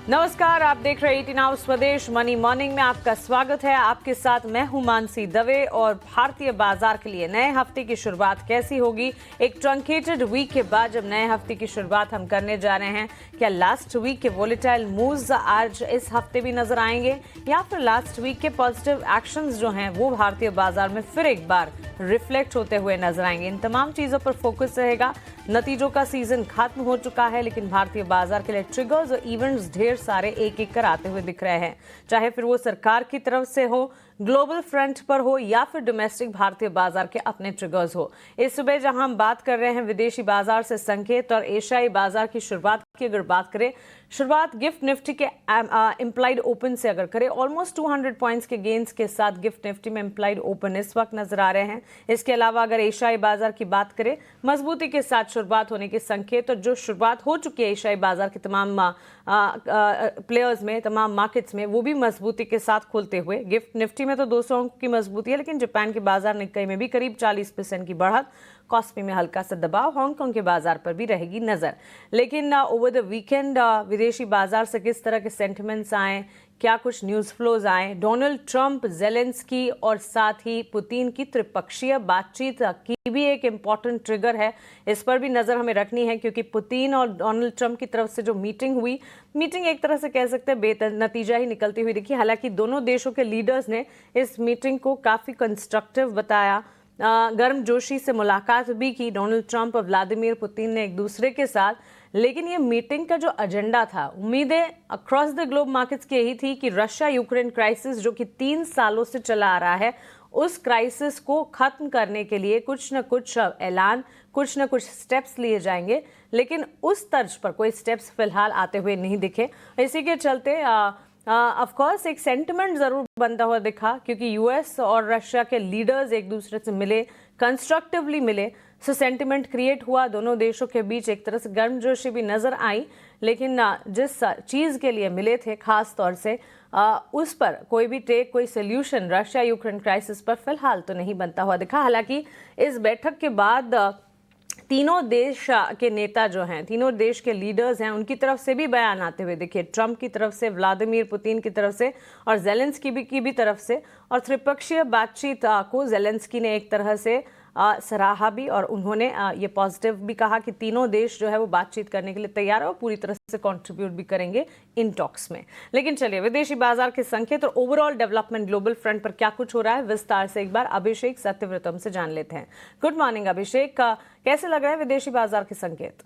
नमस्कार, आप देख रहे हैं 18 आवर्स स्वदेश मनी मॉर्निंग में आपका स्वागत है। आपके साथ मैं हूं मानसी दवे और भारतीय बाजार के लिए नए हफ्ते की शुरुआत कैसी होगी, एक ट्रंकेटेड वीक के बाद जब नए हफ्ते की शुरुआत हम करने जा रहे हैं, क्या लास्ट वीक के वोलेटाइल मूव्स आज इस हफ्ते भी नजर आएंगे या फिर लास्ट वीक के पॉजिटिव एक्शंस जो हैं वो भारतीय बाजार में फिर एक बार रिफ्लेक्ट होते हुए नजर आएंगे। इन तमाम चीजों पर फोकस रहेगा। नतीजों का सीजन खत्म हो चुका है, लेकिन भारतीय बाजार के लिए ट्रिगर्स और इवेंट्स ढेर सारे एक एक कर आते हुए दिख रहे हैं, चाहे फिर वो सरकार की तरफ से हो, ग्लोबल फ्रंट पर हो या फिर डोमेस्टिक भारतीय बाजार के अपने ट्रिगर्स हो। इस सुबह जहां हम बात कर रहे हैं विदेशी बाजार से संकेत और एशियाई बाजार की शुरुआत की, अगर बात करें शुरुआत गिफ्ट निफ्टी के इम्प्लाइड ओपन से अगर करें, ऑलमोस्ट 200 पॉइंट्स के गेंस के साथ गिफ्ट निफ्टी में इम्प्लाइड ओपन इस वक्त नजर आ रहे हैं। इसके अलावा अगर एशियाई बाजार की बात करें, मजबूती के साथ शुरुआत होने के संकेत और जो शुरुआत हो चुकी है एशियाई बाजार के तमाम प्लेयर्स में, तमाम मार्केट्स में, वो भी मजबूती के साथ खुलते हुए। गिफ्ट निफ्टी में तो 200 अंक की मजबूती है, लेकिन जापान के बाजार निक्केई में भी करीब 40% की बढ़त, कॉस्पी में हल्का सा दबाव, हांगकांग के बाजार पर भी रहेगी नजर। लेकिन ओवर द वीकेंड विदेशी बाजार से किस तरह के सेंटिमेंट्स आए, क्या कुछ न्यूज फ्लोज आए, डोनाल्ड ट्रंप, जेलेंस्की और साथ ही पुतिन की त्रिपक्षीय बातचीत की भी एक इंपॉर्टेंट ट्रिगर है, इस पर भी नजर हमें रखनी है, क्योंकि पुतिन और डोनाल्ड ट्रंप की तरफ से जो मीटिंग हुई, मीटिंग एक तरह से कह सकते हैं बेनतीजा ही निकलती हुई दिखी। हालांकि दोनों देशों के लीडर्स ने इस मीटिंग को काफी कंस्ट्रक्टिव बताया, गर्मजोशी से मुलाकात भी की डोनाल्ड ट्रंप और व्लादिमीर पुतिन ने एक दूसरे के साथ। लेकिन ये मीटिंग का जो एजेंडा था, उम्मीदें अक्रॉस द ग्लोब मार्केट्स की यही थी कि रशिया यूक्रेन क्राइसिस जो कि 3 सालों से चला आ रहा है, उस क्राइसिस को खत्म करने के लिए कुछ न कुछ ऐलान, कुछ न कुछ स्टेप्स लिए जाएंगे। लेकिन उस तर्ज पर कोई स्टेप्स फिलहाल आते हुए नहीं दिखे। इसी के चलते ऑफ कोर्स एक सेंटिमेंट जरूर बनता हुआ दिखा, क्योंकि यूएस और रशिया के लीडर्स एक दूसरे से मिले, कंस्ट्रक्टिवली मिले, सो सेंटिमेंट क्रिएट हुआ। दोनों देशों के बीच एक तरह से गर्मजोशी भी नजर आई। लेकिन जिस चीज़ के लिए मिले थे खास तौर से, उस पर कोई भी कोई सोल्यूशन रशिया यूक्रेन क्राइसिस पर फिलहाल तो नहीं बनता हुआ दिखा। हालांकि इस बैठक के बाद तीनों देश के नेता जो हैं, तीनों देश के लीडर्स हैं, उनकी तरफ से भी बयान आते हुए देखिए, ट्रंप की तरफ से, व्लादिमीर पुतिन की तरफ से और जेलेंस्की की भी तरफ से। और त्रिपक्षीय बातचीत को जेलेंस्की ने एक तरह से सराहा भी, और उन्होंने ये पॉजिटिव भी कहा कि तीनों देश जो है वो बातचीत करने के लिए तैयार है और पूरी तरह से कंट्रीब्यूट भी करेंगे इन टॉक्स में। लेकिन चलिए विदेशी बाजार के संकेत और ओवरऑल डेवलपमेंट ग्लोबल फ्रंट पर क्या कुछ हो रहा है, विस्तार से एक बार अभिषेक सत्यव्रतम से जान लेते हैं। गुड मॉर्निंग अभिषेक, कैसे लग रहा है विदेशी बाजार के संकेत?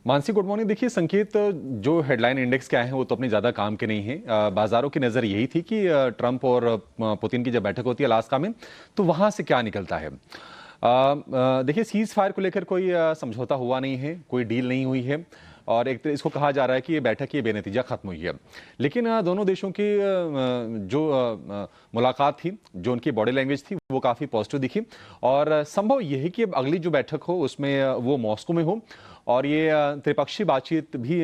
Mansi good morning. देखिए, संकेत जो हेडलाइन इंडेक्स क्या है वो तो अपने ज़्यादा काम के नहीं है। बाजारों की नज़र यही थी कि ट्रंप और पुतिन की जब बैठक होती है अलास्का में, तो वहाँ से क्या निकलता है। देखिए, सीज फायर को लेकर कोई समझौता हुआ नहीं है, कोई डील नहीं हुई है, और एक इसको कहा जा रहा है कि ये बैठक ये बेनतीजा खत्म हुई है। लेकिन दोनों देशों की जो मुलाकात थी, जो उनकी बॉडी लैंग्वेज थी, वो काफ़ी पॉजिटिव दिखी। और संभव यह है कि अब अगली जो बैठक हो उसमें वो मॉस्को में हो, और ये त्रिपक्षीय बातचीत भी,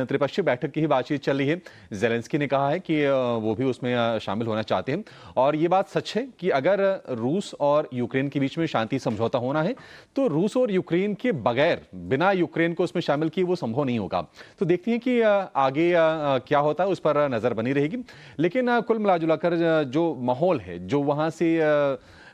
त्रिपक्षीय बैठक की ही बातचीत चल रही है। जेलेंस्की ने कहा है कि वो भी उसमें शामिल होना चाहते हैं। और ये बात सच है कि अगर रूस और यूक्रेन के बीच में शांति समझौता होना है, तो रूस और यूक्रेन के बगैर, बिना यूक्रेन को उसमें शामिल किए वो संभव नहीं होगा। तो देखते हैं कि आगे क्या होता है, उस पर नज़र बनी रहेगी। लेकिन कुल मिला कर जो माहौल है, जो वहाँ से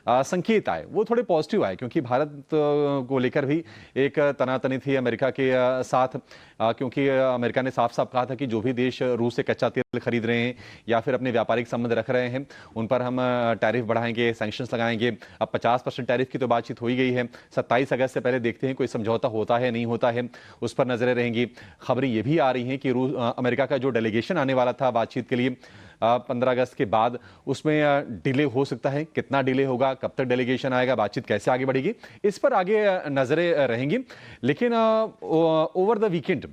संकेत आए, वो थोड़े पॉजिटिव आए, क्योंकि भारत को लेकर भी एक तनातनी थी अमेरिका के साथ, क्योंकि अमेरिका ने साफ साफ कहा था कि जो भी देश रूस से कच्चा तेल खरीद रहे हैं या फिर अपने व्यापारिक संबंध रख रहे हैं, उन पर हम टैरिफ बढ़ाएंगे, सैंक्शंस लगाएंगे। अब 50% टैरिफ की तो बातचीत हो ही गई है। 27 अगस्त से पहले देखते हैं कोई समझौता होता है नहीं होता है, उस पर नजरें रहेंगी। खबरें ये भी आ रही हैं कि अमेरिका का जो डेलीगेशन आने वाला था बातचीत के लिए 15 अगस्त के बाद, उसमें डिले हो सकता है। कितना डिले होगा, कब तक डेलीगेशन आएगा, बातचीत कैसे आगे बढ़ेगी, इस पर आगे नजरें रहेंगी। लेकिन ओवर द वीकेंड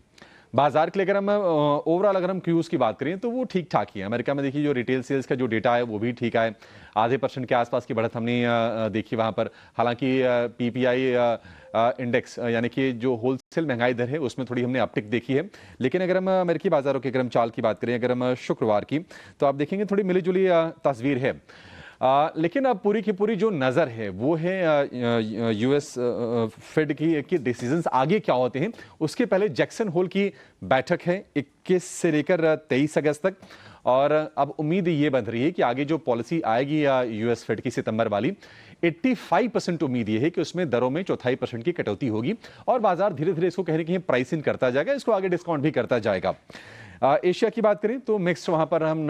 बाजार के लिए अगर हम ओवरऑल अगर हम क्यूज की बात करें तो वो ठीक ठाक ही है। अमेरिका में देखिए, जो रिटेल सेल्स का जो डेटा है वो भी ठीक है, आधे % के आसपास की बढ़त हमने देखी वहां पर। हालांकि पीपीआई इंडेक्स यानी कि जो होलसेल महंगाई दर है उसमें थोड़ी हमने अपटिक देखी है। लेकिन अगर हम अमेरिकी बाजारों के अगर हम चाल की बात करें, अगर हम शुक्रवार की, तो आप देखेंगे थोड़ी मिली जुली तस्वीर है। लेकिन अब पूरी की पूरी जो नज़र है वो है यूएस फेड की डिसीजंस आगे क्या होते हैं। उसके पहले जैक्सन होल की बैठक है 21 से लेकर 23 अगस्त तक, और अब उम्मीद ये बन रही है कि आगे जो पॉलिसी आएगी यूएस फेड की सितंबर वाली, 85% उम्मीद ये है कि उसमें दरों में 0.25% की कटौती होगी और बाजार धीरे धीरे इसको कहीं प्राइस इन करता जाएगा, इसको आगे डिस्काउंट भी करता जाएगा। एशिया की बात करें तो मिक्स वहां पर हम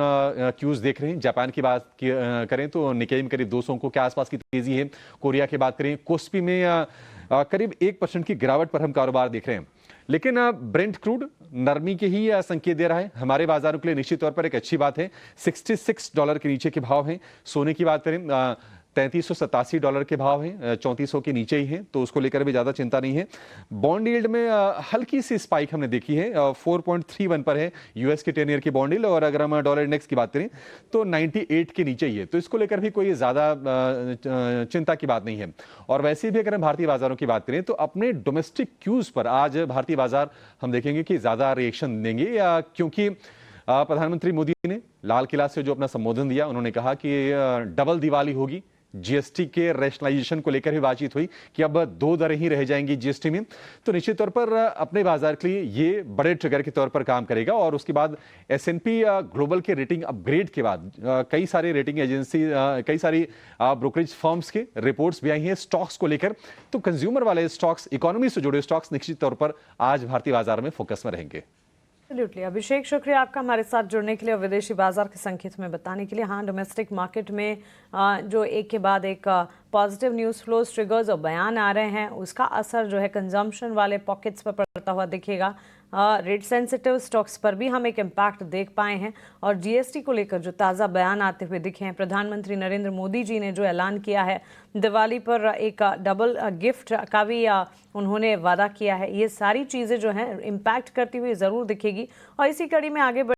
क्यूज देख रहे हैं। जापान की बात करें तो निकेई में करीब 200 अंकों के आसपास की तेजी है। कोरिया की बात करें, कोस्पी में करीब 1% की गिरावट पर हम कारोबार देख रहे हैं। लेकिन ब्रेंट क्रूड नरमी के ही संकेत दे रहा है। हमारे बाजारों के लिए निश्चित तौर पर एक अच्छी बात है। $66 के नीचे के भाव हैं। सोने की बात करें $3387 के भाव हैं, 3400 के नीचे ही हैं, तो उसको लेकर भी ज्यादा चिंता नहीं है। बॉन्ड यील्ड में हल्की सी स्पाइक हमने देखी है, 4.31 पर है यूएस के 10 ईयर की बॉन्ड यील्ड, और अगर हम डॉलर इंडेक्स की बात करें तो 98 के नीचे ही है, तो इसको लेकर भी कोई ज्यादा चिंता की बात नहीं है। और वैसे भी अगर हम भारतीय बाजारों की बात करें तो अपने डोमेस्टिक क्यूज पर आज भारतीय बाजार हम देखेंगे कि ज्यादा रिएक्शन देंगे, क्योंकि प्रधानमंत्री मोदी ने लाल किला से जो अपना संबोधन दिया, उन्होंने कहा कि डबल दिवाली होगी। जीएसटी के रैशनलाइजेशन को लेकर भी बातचीत हुई कि अब 2 दरें ही रह जाएंगी जीएसटी में, तो निश्चित तौर पर अपने बाजार के लिए ये बड़े ट्रिगर के तौर पर काम करेगा। और उसके बाद एसएनपी ग्लोबल के रेटिंग अपग्रेड के बाद कई सारे रेटिंग एजेंसी, कई सारी ब्रोकरेज फर्म्स के रिपोर्ट्स भी आई हैं स्टॉक्स को लेकर, तो कंज्यूमर वाले स्टॉक्स, इकोनॉमी से जुड़े स्टॉक्स निश्चित तौर पर आज भारतीय बाजार में फोकस में रहेंगे। एब्सोल्युटली अभिषेक, शुक्रिया आपका हमारे साथ जुड़ने के लिए और विदेशी बाजार के संकेत में बताने के लिए। हाँ, डोमेस्टिक मार्केट में जो एक के बाद एक पॉजिटिव न्यूज़ फ्लोज, ट्रिगर्स और बयान आ रहे हैं, उसका असर जो है कंजम्पशन वाले पॉकेट्स पर पड़ता हुआ दिखेगा। रेट सेंसिटिव स्टॉक्स पर भी हम एक इम्पैक्ट देख पाए हैं। और जीएसटी को लेकर जो ताज़ा बयान आते हुए दिखे हैं, प्रधानमंत्री नरेंद्र मोदी जी ने जो ऐलान किया है, दिवाली पर एक डबल गिफ्ट का भी उन्होंने वादा किया है, ये सारी चीज़ें जो हैं इम्पैक्ट करती हुई ज़रूर दिखेगी। और इसी कड़ी में आगे